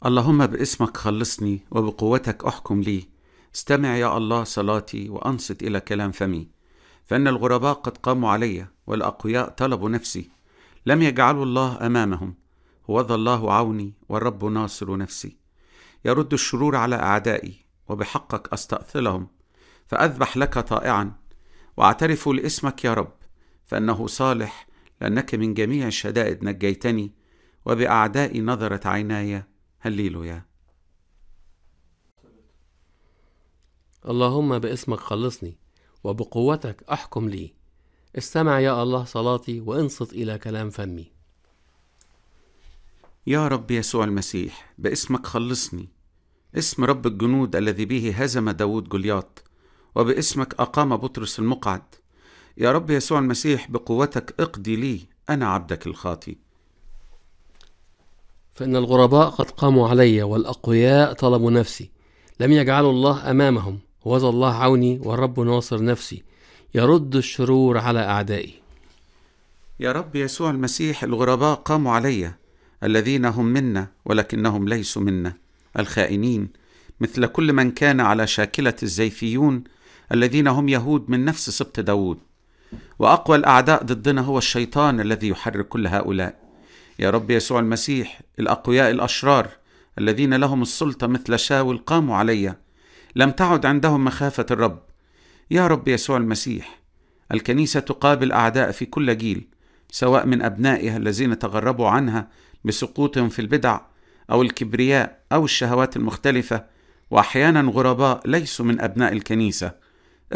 اللهم باسمك خلصني وبقوتك احكم لي. استمع يا الله صلاتي وأنصت إلى كلام فمي. فإن الغرباء قد قاموا علي والأقوياء طلبوا نفسي. لم يجعلوا الله أمامهم. هوذا الله عوني والرب ناصر نفسي. يرد الشرور على أعدائي وبحقك أستأثلهم. فأذبح لك طائعا وأعترف لاسمك يا رب، فإنه صالح، لأنك من جميع الشدائد نجيتني، وبأعدائي نظرت عيناي. هللويا. اللهم باسمك خلصني وبقوتك احكم لي. استمع يا الله صلاتي وانصت إلى كلام فمي. يا رب يسوع المسيح، باسمك خلصني. اسم رب الجنود الذي به هزم داود جولياط، وباسمك أقام بطرس المقعد. يا رب يسوع المسيح، بقوتك اقضي لي، أنا عبدك الخاطي. فإن الغرباء قد قاموا علي والأقوياء طلبوا نفسي. لم يجعلوا الله أمامهم. هوذا الله عوني والرب ناصر نفسي. يرد الشرور على أعدائي. يا رب يسوع المسيح، الغرباء قاموا علي، الذين هم منا ولكنهم ليسوا منا، الخائنين، مثل كل من كان على شاكلة الزيفيون، الذين هم يهود من نفس سبط داود. وأقوى الأعداء ضدنا هو الشيطان الذي يحرك كل هؤلاء. يا رب يسوع المسيح، الأقوياء الأشرار الذين لهم السلطة مثل شاول قاموا علي، لم تعد عندهم مخافة الرب. يا رب يسوع المسيح، الكنيسة تقابل أعداء في كل جيل، سواء من أبنائها الذين تغربوا عنها بسقوطهم في البدع أو الكبرياء أو الشهوات المختلفة، وأحيانا غرباء ليسوا من أبناء الكنيسة.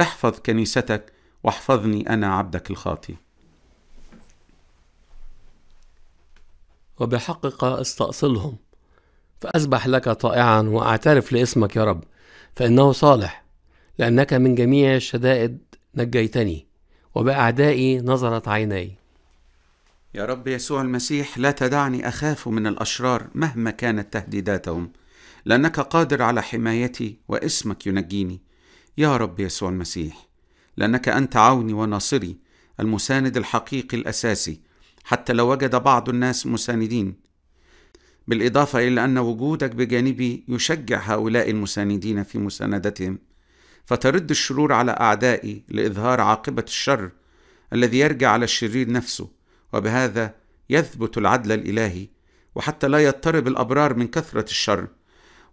احفظ كنيستك واحفظني أنا عبدك الخاطي. وبحقك استأصلهم. فأسبح لك طائعا وأعترف لاسمك يا رب، فإنه صالح، لأنك من جميع الشدائد نجيتني، وبأعدائي نظرت عيناي. يا رب يسوع المسيح، لا تدعني أخاف من الأشرار مهما كانت تهديداتهم، لأنك قادر على حمايتي واسمك ينجيني. يا رب يسوع المسيح، لأنك أنت عوني وناصري، المساند الحقيقي الأساسي، حتى لو وجد بعض الناس مساندين، بالإضافة إلى أن وجودك بجانبي يشجع هؤلاء المساندين في مساندتهم، فترد الشرور على أعدائي لإظهار عاقبة الشر الذي يرجع على الشرير نفسه، وبهذا يثبت العدل الإلهي، وحتى لا يضطرب الأبرار من كثرة الشر.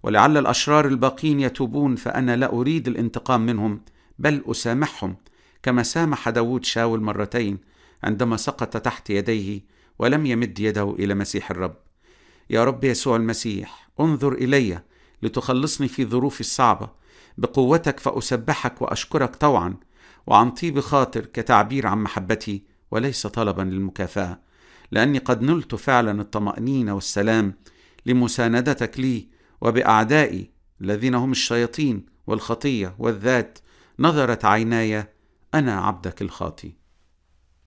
ولعل الأشرار الباقين يتوبون، فأنا لا أريد الانتقام منهم، بل أسامحهم، كما سامح داود شاول مرتين عندما سقط تحت يديه ولم يمد يده إلى مسيح الرب. يا رب يسوع المسيح، انظر إلي لتخلصني في ظروفي الصعبة بقوتك، فأسبحك وأشكرك طوعا وعن طيب خاطر، كتعبير عن محبتي وليس طلبا للمكافأة، لأني قد نلت فعلا الطمأنينة والسلام لمساندتك لي، وبأعدائي الذين هم الشياطين والخطية والذات نظرت عيناي. أنا عبدك الخاطي.